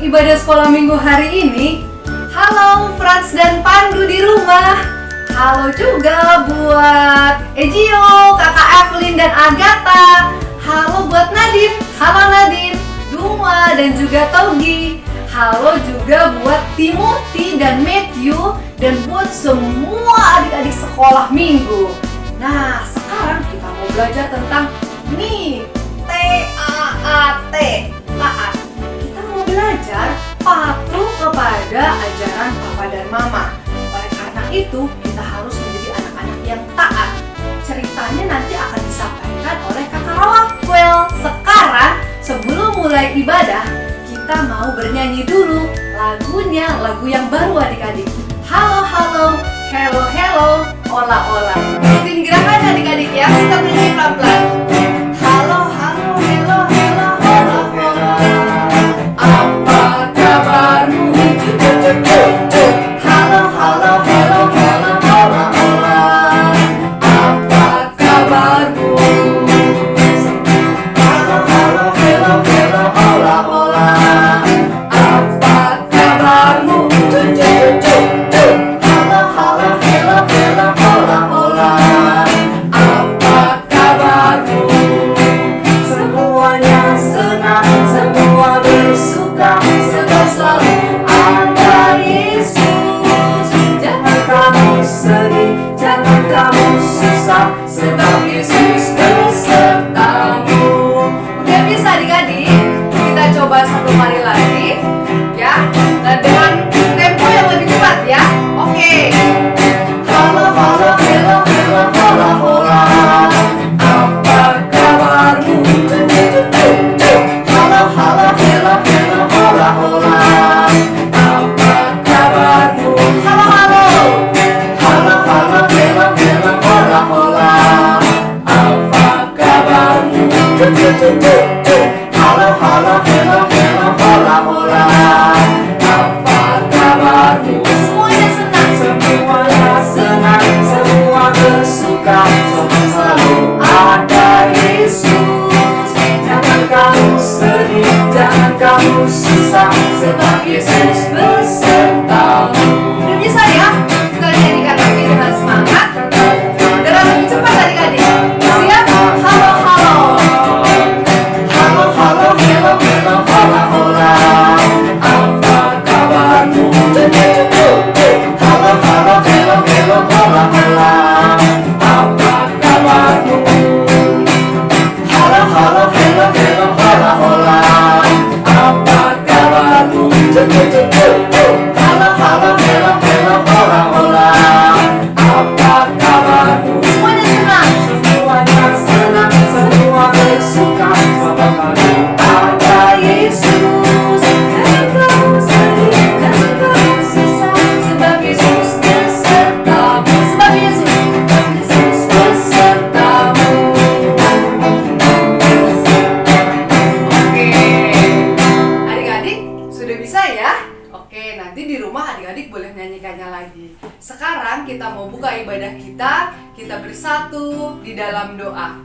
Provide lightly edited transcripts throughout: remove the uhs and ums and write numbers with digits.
ibadah sekolah minggu hari ini. Halo Frans dan Pandu di rumah. Halo juga buat Ejio, kakak Evelyn dan Agatha. Halo buat Nadine. Halo Nadine, Duma dan juga Togi. Halo juga buat Timothy dan Matthew dan buat semua adik-adik sekolah minggu. Nah, sekarang kita mau belajar tentang nih, T-A-A-T, taat. Kita mau belajar patuh kepada ajaran papa dan mama. Oleh karena itu, kita harus menjadi anak-anak yang taat. Ceritanya nanti akan disampaikan oleh kakak Rawakwel. Sekarang, sebelum mulai ibadah, kita mau bernyanyi dulu lagunya, lagu yang baru adik-adik. Halo, halo, hello, hello, ola, ola. Ikutin gerakannya adik-adik ya, kita bernyanyi pelan-pelan. Halo, halo, hello, hello, ola, ola. Apa kabarmu? Halo, halo, hello, hello, ola, ola. Apa kabarmu? Halo, halo, hello, hello, ola, ola. Apa kabarmu? Halo, halo, hello, hello, ola, ola. Apa kabarmu? Semuanya senang, semua bersuka, sebab selalu ada Yesus. Jangan kamu sedih, jangan kamu susah, sebab Yesus besertamu. Udah bisa adik-adik? Kita coba satu kali lagi ya, dan dengan tempo yang lebih cepat ya. Oke. Halo, halo, hello, hello, hola, hola. Apa kabarmu? Halo, halo, hello, hello, hola, hola. Apa kabarmu? Halo, halo. Halo, halo, hello, hello, hola, hola. Apa kabarmu? Halo, halo, hello, hello, hola, hola. Apa kabarmu? Semuanya senang, semuanya senang, semua bersuka, sebab selalu ada Yesus. Jangan kamu sedih, jangan kamu susah, sebab Yesus besertamu. Udah bisa ya? Kita nyanyikan lagi dengan semangat. Dengan lebih cepat adik-adik. Siap? Halo, halo. Halo, halo, hello, hello, hola, hola. Apa kabarmu? Halo, halo, hello, hello, hola, hola. Apa kabarmu? Halo, halo, hello, hello, hola, hola. Apa kabarmu? Halo, halo, hello, hello, hola, hola. Apa kabarmu? Semuanya senang, semuanya senang, semua bersuka, sebab ada Yesus. Jangan kamu sedih, jangan kamu susah, sebab Yesus besertamu. Sebab Yesus besertamu. Oke, adik-adik sudah bisa ya? Oke, nanti di rumah adik-adik boleh nyanyikannya lagi. Sekarang kita mau buka ibadah kita bersatu di dalam doa.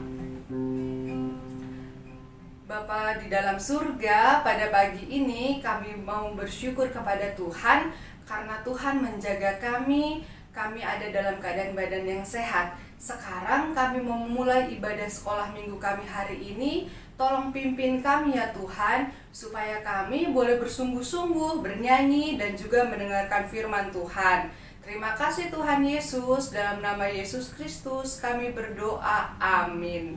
Bapa di dalam surga, pada pagi ini kami mau bersyukur kepada Tuhan karena Tuhan menjaga kami ada dalam keadaan badan yang sehat. Sekarang kami mau memulai ibadah sekolah minggu kami hari ini. Tolong pimpin kami ya Tuhan, supaya kami boleh bersungguh-sungguh, bernyanyi dan juga mendengarkan firman Tuhan. Terima kasih Tuhan Yesus, dalam nama Yesus Kristus kami berdoa, amin.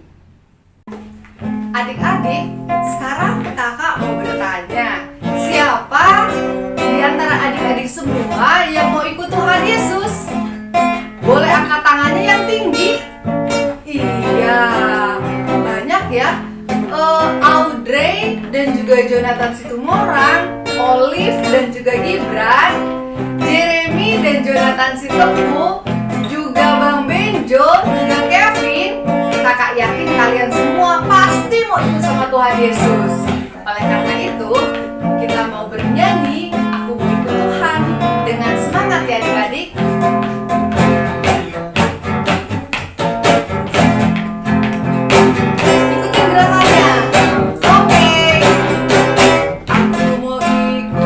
Adik-adik, sekarang kakak mau bertanya, siapa di antara adik-adik semua yang mau ikut Tuhan Yesus? Boleh angkat tangannya yang tinggi? Iya, banyak ya. Audrey dan juga Jonathan Situmorang, Olive dan juga Gibran, Jeremy dan Jonathan Sitepu, juga Bang Benjo, juga Kevin. Kakak yakin kalian semua pasti mau ikut sama Tuhan Yesus. Oleh karena itu, kita mau bernyanyi Aku Mau Ikut Tuhan dengan semangat ya adik-adik. Ikutin gerakannya. Oke. Aku mau ikut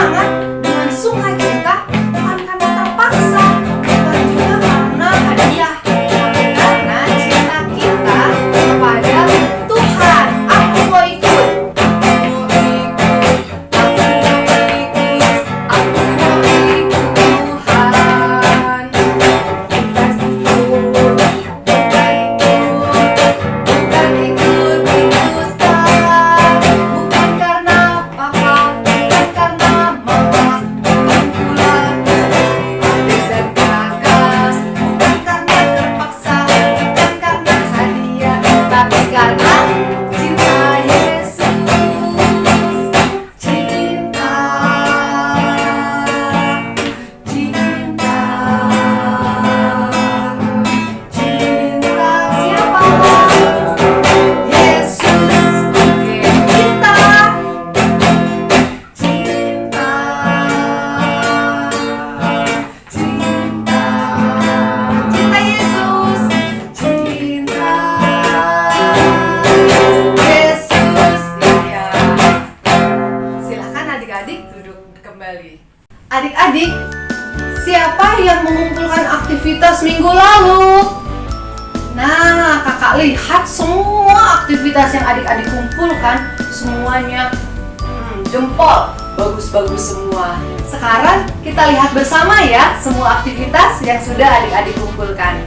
semangat dengan sukacita, bukan karena terpaksa, bukan juga karena hadiah, tapi karena cinta kita kepada Tuhan. Aku mau ikut. Adik-adik, siapa yang mengumpulkan aktivitas minggu lalu? Nah, kakak lihat semua aktivitas yang adik-adik kumpulkan, semuanya jempol, bagus-bagus semua. Sekarang kita lihat bersama ya semua aktivitas yang sudah adik-adik kumpulkan.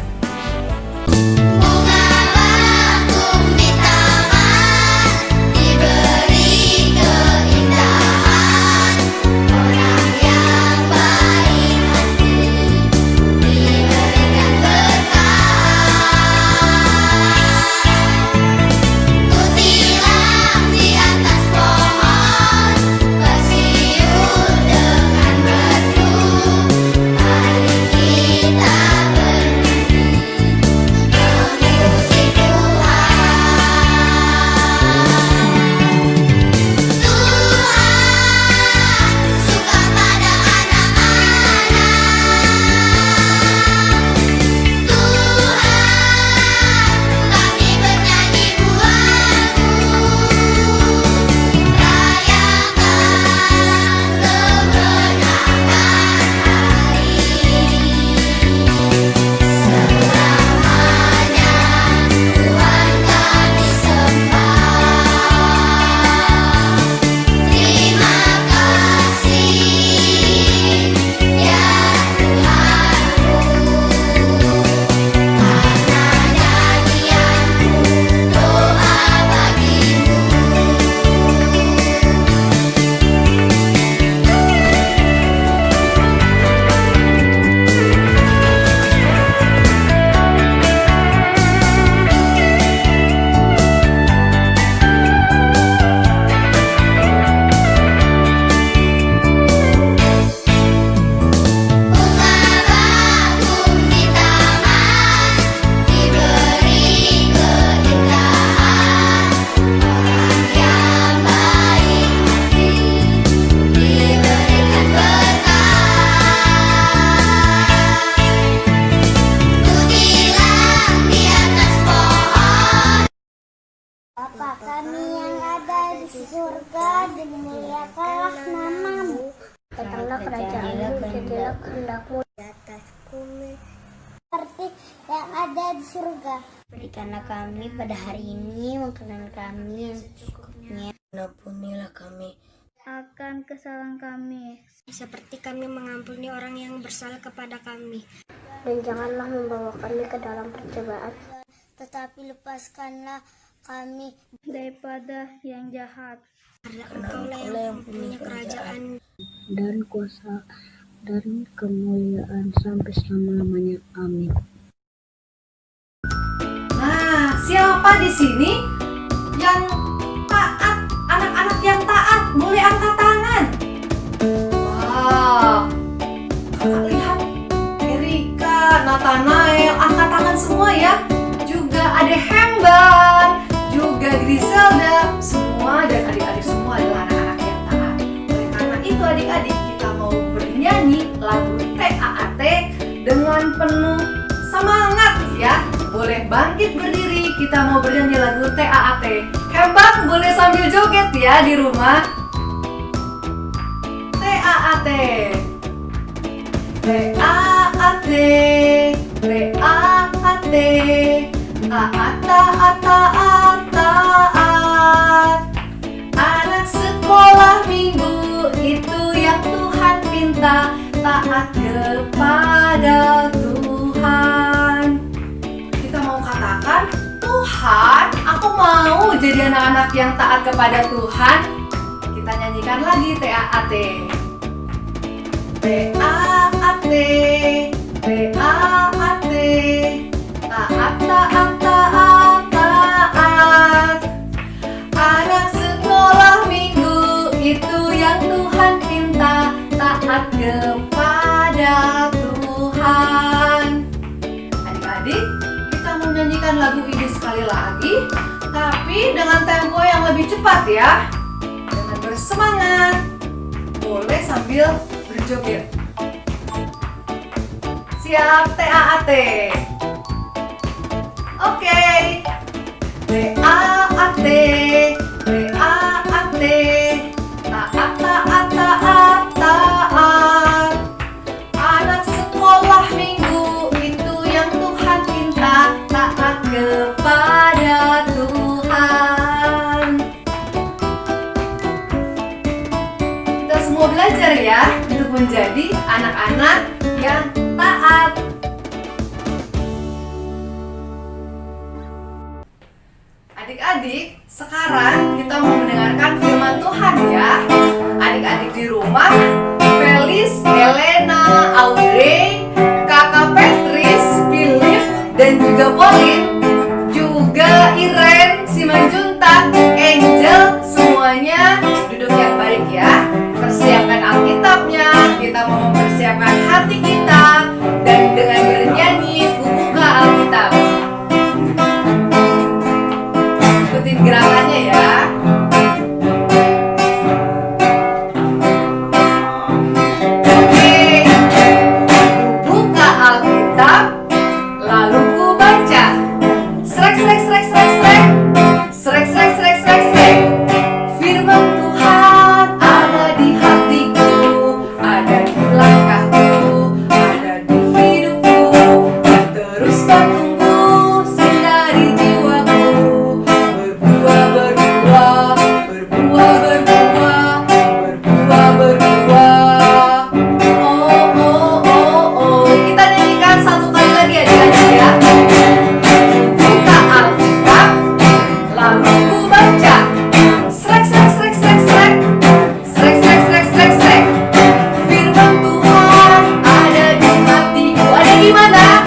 Bapa kami yang ada di surga, dimuliakanlah namamu. Datanglah kerajaanmu, jadilah kehendakmu di atas bumi seperti yang ada di surga. Berikanlah kami pada hari ini makanan kami yang secukupnya. Ampunilah kami Akan kesalahan kami, seperti kami mengampuni orang yang bersalah kepada kami. dan janganlah membawa kami ke dalam percobaan, tetapi lepaskanlah kami daripada yang jahat. Karena Engkaulah yang mempunyai kerajaan dan kuasa dan kemuliaan sampai selama-lamanya. Amin. Nah, siapa di sini yang taat? Anak-anak yang taat, boleh angkat tangan. Wah, kakak lihat Erika, Nathanael, angkat tangan semua ya. Juga ada Hemban, juga Griselda, semua dan adik-adik semua adalah anak-anak yang taat. Oleh karena itu adik-adik, kita mau bernyanyi lagu TAAT dengan penuh semangat ya. Boleh bangkit berdiri, kita mau bernyanyi lagu TAAT. Hemban boleh sambil joget ya di rumah. TAAT. T-A-A-T, T-A-A-T, A-A-T-A-T-A-T. Anak sekolah minggu itu yang Tuhan pinta, taat kepada Tuhan. Kita mau katakan, Tuhan, aku mau jadi anak-anak yang taat kepada Tuhan. Kita nyanyikan lagi T-A-A-T. T-A-A-T, T-A-A-T, taat, taat, taat, taat. Anak sekolah minggu itu yang Tuhan pinta, taat kepada Tuhan. Adik-adik, kita mau nyanyikan lagu ini sekali lagi, tapi dengan tempo yang lebih cepat ya. Dengan bersemangat. Boleh sambil berjoget. Siap, T-A-A-T. Oke. T-A-A-T, T-A-A-T, taat, taat, taat, taat. Anak sekolah minggu itu yang Tuhan pinta, taat kepada Tuhan. Kita semua belajar ya untuk menjadi anak-anak yang taat. Adik-adik, sekarang kita mau mendengarkan firman Tuhan ya. Adik-adik di rumah, Felis, Elena, Audrey, Kakak Petris, Philip, dan juga Pauline, juga Iren, Simanjuntak, Angel, semuanya duduk yang baik ya. Persiapkan Alkitabnya, kita mau mempersiapkan hati kita, dan dengan bernyanyi buka Alkitab. Ikutin gerakannya ya. Oke, buka Alkitab, lalu ku baca. Srek, srek, srek, srek, srek. Srek, srek, srek, srek, srek. Firman Tuhan ada di hatiku, ada di langkahku, ada di hidupku, dan terus bertumbuh sindari jiwaku. Berbuah, berbuah, berbuah, berbuah, berbuah, berbuah. Oh, oh, oh, oh. Kita nyanyikan satu kali lagi adik-adik ya. Buka Alkitab, lalu ku baca. Srek, srek, srek, srek, srek. Srek, srek, srek, srek, srek. Firman Tuhan ada di hatiku. Ada di mana?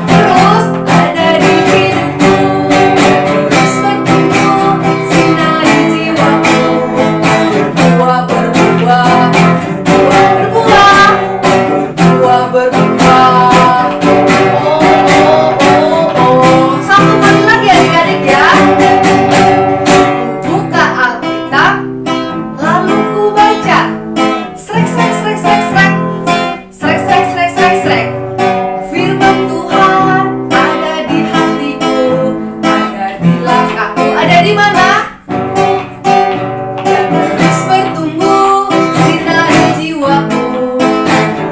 Terus ada di hidupku. Terus bertumbuh sinari jiwaku. Berbuah, berbuah, berbuah, berbuah. Berbuah, berbuah. Oh, oh, oh, oh. Satu kali lagi adik-adik ya. Buka Alkitab, lalu ku baca. Srek, srek, srek, srek, srek. Srek, srek, srek, srek, srek. Firman Tuhan ada di hatiku, ada di langkahku. Ada di mana? Dan terus bertumbuh sinari jiwaku.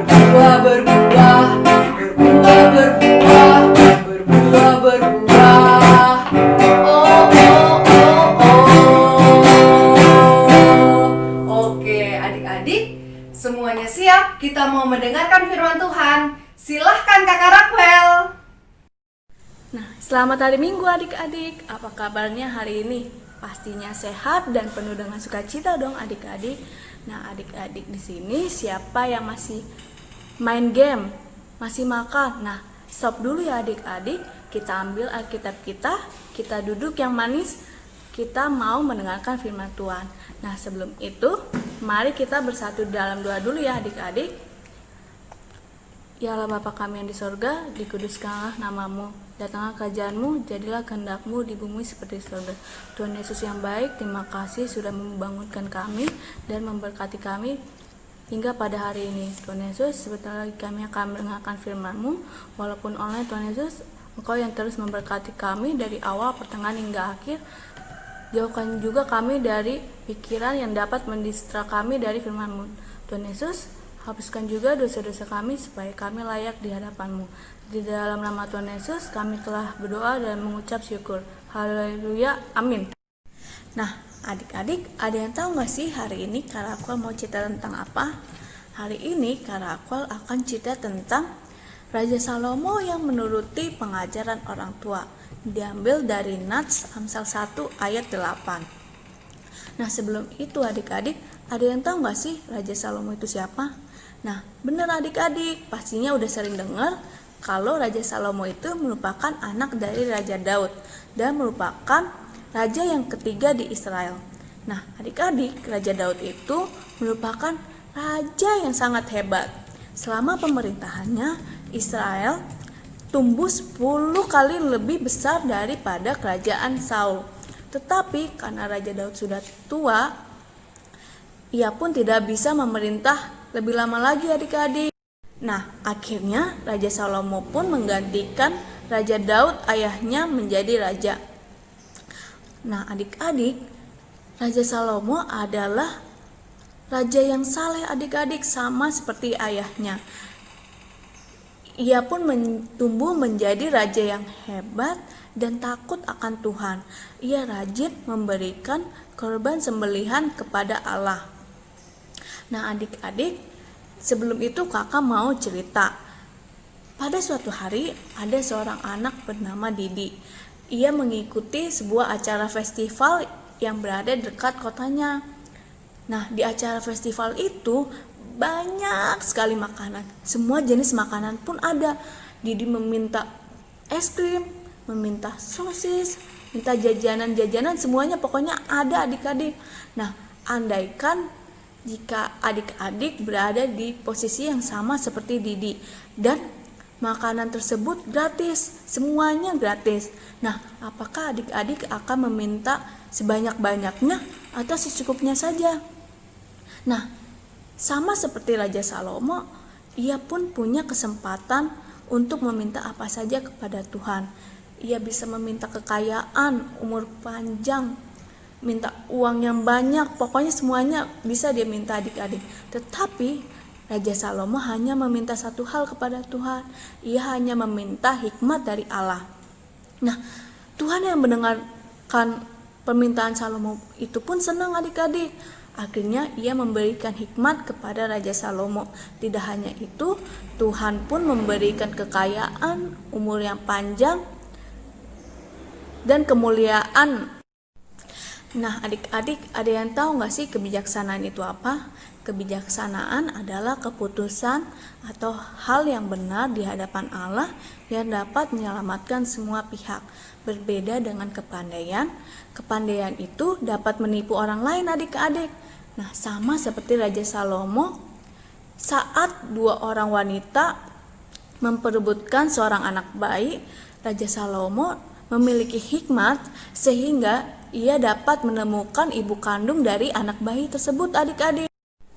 Berbuah, berbuah, berbuah, berbuah, berbuah, berbuah. Oh, oh, oh, oh. Oke, adik-adik, semuanya siap? Kita mau mendengarkan firman Tuhan. Silahkan Kakak Raquel. Nah, selamat hari Minggu adik-adik. Apa kabarnya hari ini? Pastinya sehat dan penuh dengan sukacita dong adik-adik. Nah, adik-adik di sini siapa yang masih main game, masih makan? Nah, stop dulu ya adik-adik. Kita ambil Alkitab kita duduk yang manis. Kita mau mendengarkan firman Tuhan. Nah, sebelum itu, mari kita bersatu dalam doa dulu ya adik-adik. Ya Allah Bapa kami yang di sorga, dikuduskanlah namamu. Datanglah kerajaanmu, jadilah kehendakmu di bumi seperti di sorga. Tuhan Yesus yang baik, terima kasih sudah membangunkan kami dan memberkati kami hingga pada hari ini. Tuhan Yesus, sebentar lagi kami akan mendengarkan firman-Mu. Walaupun online, Tuhan Yesus, Engkau yang terus memberkati kami dari awal, pertengahan hingga akhir. Jauhkan juga kami dari pikiran yang dapat mendistra kami dari firman-Mu. Tuhan Yesus, hapuskan juga dosa-dosa kami supaya kami layak di hadapan-Mu. Di dalam nama Tuhan Yesus kami telah berdoa dan mengucap syukur. Haleluya, amin. Nah, adik-adik, ada yang tahu gak sih hari ini Karakwal mau cerita tentang apa? Hari ini Karakwal akan cerita tentang Raja Salomo yang menuruti pengajaran orang tua. Diambil dari Nats Amsal 1 ayat 8. Nah, sebelum itu adik-adik, ada yang tahu gak sih Raja Salomo itu siapa? Nah, bener adik-adik, pastinya udah sering dengar kalau Raja Salomo itu merupakan anak dari Raja Daud dan merupakan raja yang ketiga di Israel. Nah, adik-adik, Raja Daud itu merupakan raja yang sangat hebat. Selama pemerintahannya, Israel tumbuh 10 kali lebih besar daripada kerajaan Saul. Tetapi karena Raja Daud sudah tua, ia pun tidak bisa memerintah lebih lama lagi adik-adik. Nah, akhirnya Raja Salomo pun menggantikan Raja Daud ayahnya menjadi raja. Nah, adik-adik, Raja Salomo adalah raja yang saleh adik-adik, sama seperti ayahnya. Ia pun tumbuh menjadi raja yang hebat dan takut akan Tuhan. Ia rajin memberikan korban sembelihan kepada Allah. Nah, adik-adik, sebelum itu kakak mau cerita. Pada suatu hari ada seorang anak bernama Didi. Ia mengikuti sebuah acara festival yang berada dekat kotanya. Nah, di acara festival itu banyak sekali makanan. Semua jenis makanan pun ada. Didi meminta es krim, meminta sosis, minta jajanan-jajanan, semuanya pokoknya ada adik-adik. Nah, andaikan jika adik-adik berada di posisi yang sama seperti Didi dan makanan tersebut gratis, semuanya gratis. Nah, apakah adik-adik akan meminta sebanyak-banyaknya atau secukupnya saja? Nah, sama seperti Raja Salomo, ia pun punya kesempatan untuk meminta apa saja kepada Tuhan. Ia bisa meminta kekayaan, umur panjang, minta uang yang banyak, pokoknya semuanya bisa dia minta adik-adik. Tetapi Raja Salomo hanya meminta satu hal kepada Tuhan. Ia hanya meminta hikmat dari Allah. Nah, Tuhan yang mendengarkan permintaan Salomo itu pun senang adik-adik. Akhirnya ia memberikan hikmat kepada Raja Salomo. Tidak hanya itu, Tuhan pun memberikan kekayaan, umur yang panjang, dan kemuliaan. Nah, adik-adik, ada yang tahu gak sih kebijaksanaan itu apa? Kebijaksanaan adalah keputusan atau hal yang benar di hadapan Allah yang dapat menyelamatkan semua pihak. Berbeda dengan kepandaian, kepandaian itu dapat menipu orang lain adik-adik. Nah, sama seperti Raja Salomo, saat dua orang wanita memperebutkan seorang anak bayi, Raja Salomo memiliki hikmat sehingga ia dapat menemukan ibu kandung dari anak bayi tersebut adik-adik.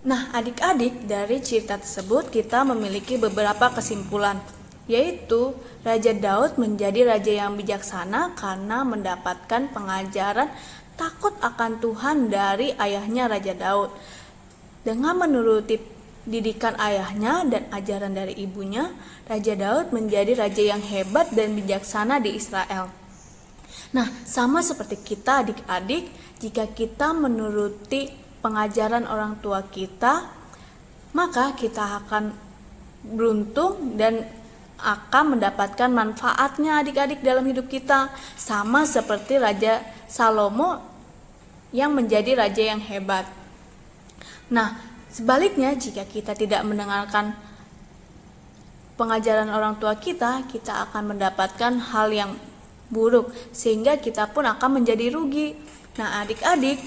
Nah, adik-adik, dari cerita tersebut kita memiliki beberapa kesimpulan, yaitu Raja Daud menjadi raja yang bijaksana karena mendapatkan pengajaran takut akan Tuhan dari ayahnya Raja Daud. Dengan menuruti didikan ayahnya dan ajaran dari ibunya, Raja Daud menjadi raja yang hebat dan bijaksana di Israel. Nah, sama seperti kita adik-adik, jika kita menuruti pengajaran orang tua kita, maka kita akan beruntung dan akan mendapatkan manfaatnya adik-adik dalam hidup kita. Sama seperti Raja Salomo yang menjadi raja yang hebat. Nah, sebaliknya jika kita tidak mendengarkan pengajaran orang tua kita, kita akan mendapatkan hal yang buruk sehingga kita pun akan menjadi rugi. Nah, adik-adik,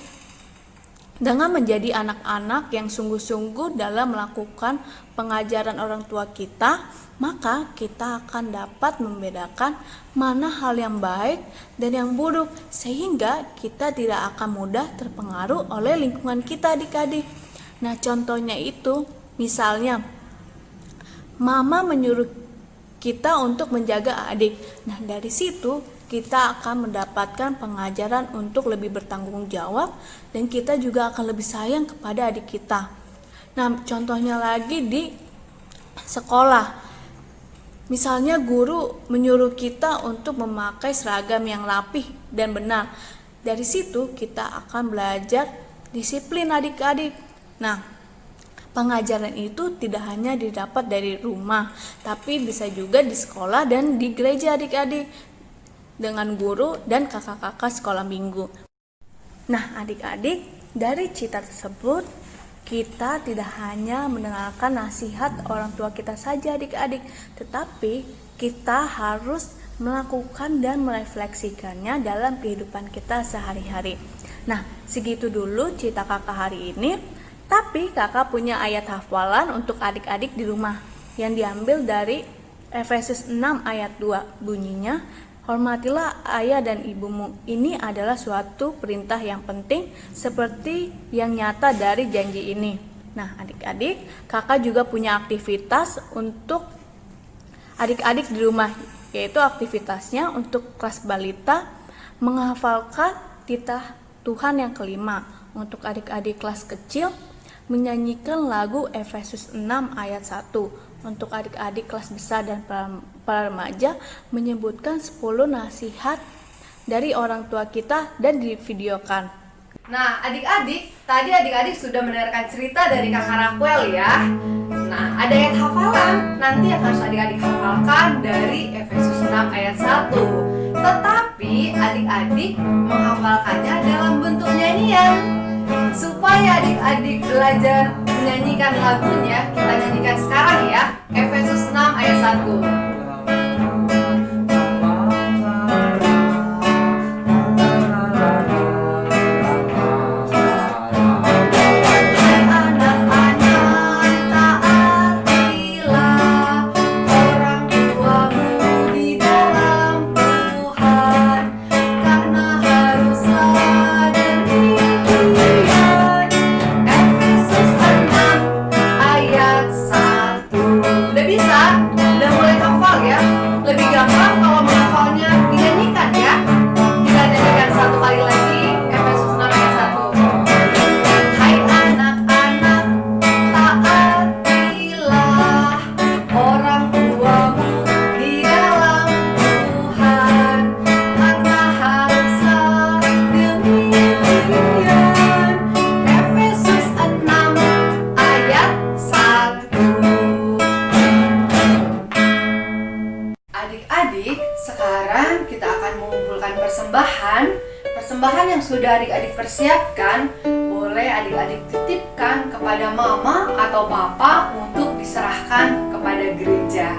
dengan menjadi anak-anak yang sungguh-sungguh dalam melakukan pengajaran orang tua kita, maka kita akan dapat membedakan mana hal yang baik dan yang buruk, sehingga kita tidak akan mudah terpengaruh oleh lingkungan kita adik-adik. Nah, contohnya itu, misalnya mama menyuruh kita untuk menjaga adik. Nah, dari situ kita akan mendapatkan pengajaran untuk lebih bertanggung jawab dan kita juga akan lebih sayang kepada adik kita. Nah, contohnya lagi di sekolah. Misalnya guru menyuruh kita untuk memakai seragam yang rapih dan benar. Dari situ kita akan belajar disiplin adik-adik. Nah, pengajaran itu tidak hanya didapat dari rumah, tapi bisa juga di sekolah dan di gereja adik-adik dengan guru dan kakak-kakak sekolah minggu. Nah, adik-adik, dari cerita tersebut kita tidak hanya mendengarkan nasihat orang tua kita saja adik-adik, tetapi kita harus melakukan dan merefleksikannya dalam kehidupan kita sehari-hari. Nah, segitu dulu cerita kakak hari ini. Tapi kakak punya ayat hafalan untuk adik-adik di rumah yang diambil dari Efesus 6 ayat 2. Bunyinya, hormatilah ayah dan ibumu. Ini adalah suatu perintah yang penting seperti yang nyata dari janji ini. Nah, adik-adik, kakak juga punya aktivitas untuk adik-adik di rumah, yaitu aktivitasnya untuk kelas balita menghafalkan titah Tuhan yang kelima. Untuk adik-adik kelas kecil menyanyikan lagu Efesus 6 ayat 1. Untuk adik-adik kelas besar dan para remaja menyebutkan 10 nasihat dari orang tua kita dan divideokan. Nah, adik-adik, tadi adik-adik sudah mendengarkan cerita dari Kakak Raquel ya. Nah, ada ayat hafalan nanti yang harus adik-adik hafalkan dari Efesus 6 ayat 1. Tetapi adik-adik menghafalkannya dalam bentuk nyanyian. Supaya adik-adik belajar menyanyikan lagunya, kita nyanyikan sekarang ya. Efesus 6 ayat 1. Persembahan yang sudah adik-adik persiapkan, boleh adik-adik titipkan kepada mama atau papa untuk diserahkan kepada gereja.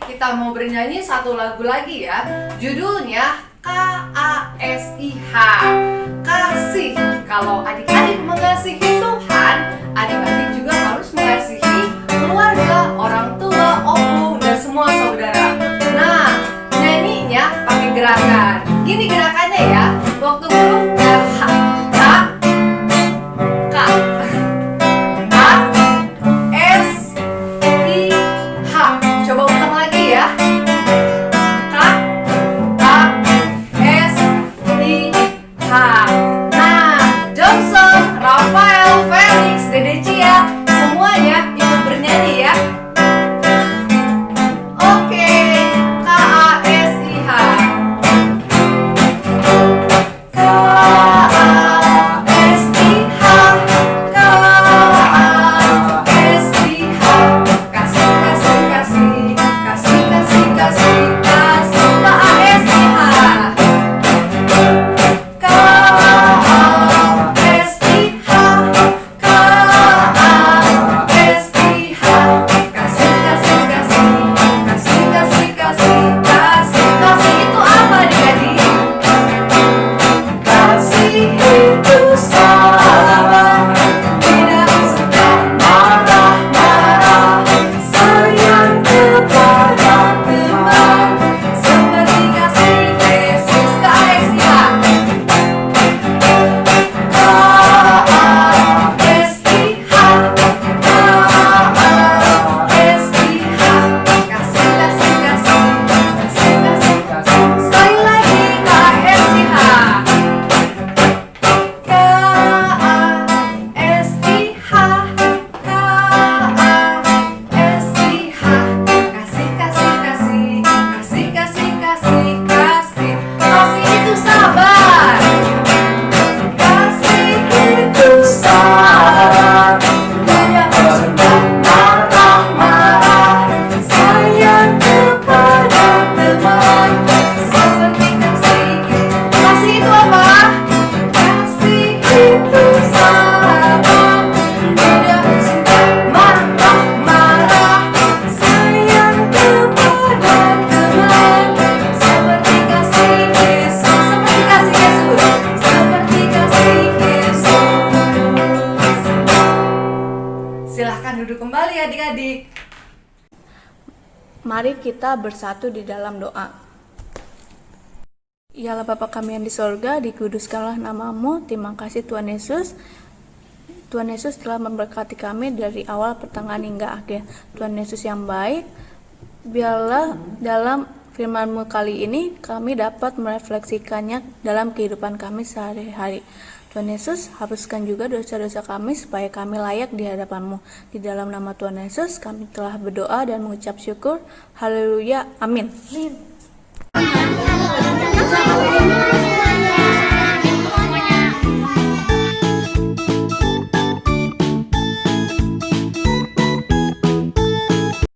Kita mau bernyanyi satu lagu lagi ya. Judulnya KASIH, kasih. Kalau adik-adik mengasihi Tuhan, adik-adik juga harus mengasihi keluarga, orang tua, opung, dan semua saudara. Nah, nyanyinya pakai gerakan. Gini gerakannya ya. Waktu huruf H, K, A, S, I, H. Coba ulang lagi ya. K, A, S, I, H. Nah, Johnson, Rafael, Mari kita bersatu di dalam doa. Ialah Bapa kami yang di sorga, dikuduskanlah namamu. Terima kasih Tuhan Yesus. Tuhan Yesus telah memberkati kami dari awal, pertengahan hingga akhir. Tuhan Yesus yang baik, biarlah dalam firman-Mu kali ini kami dapat merefleksikannya dalam kehidupan kami sehari-hari. Tuhan Yesus, hapuskan juga dosa-dosa kami supaya kami layak di hadapan-Mu. Di dalam nama Tuhan Yesus kami telah berdoa dan mengucap syukur. Haleluya. Amin. Amin.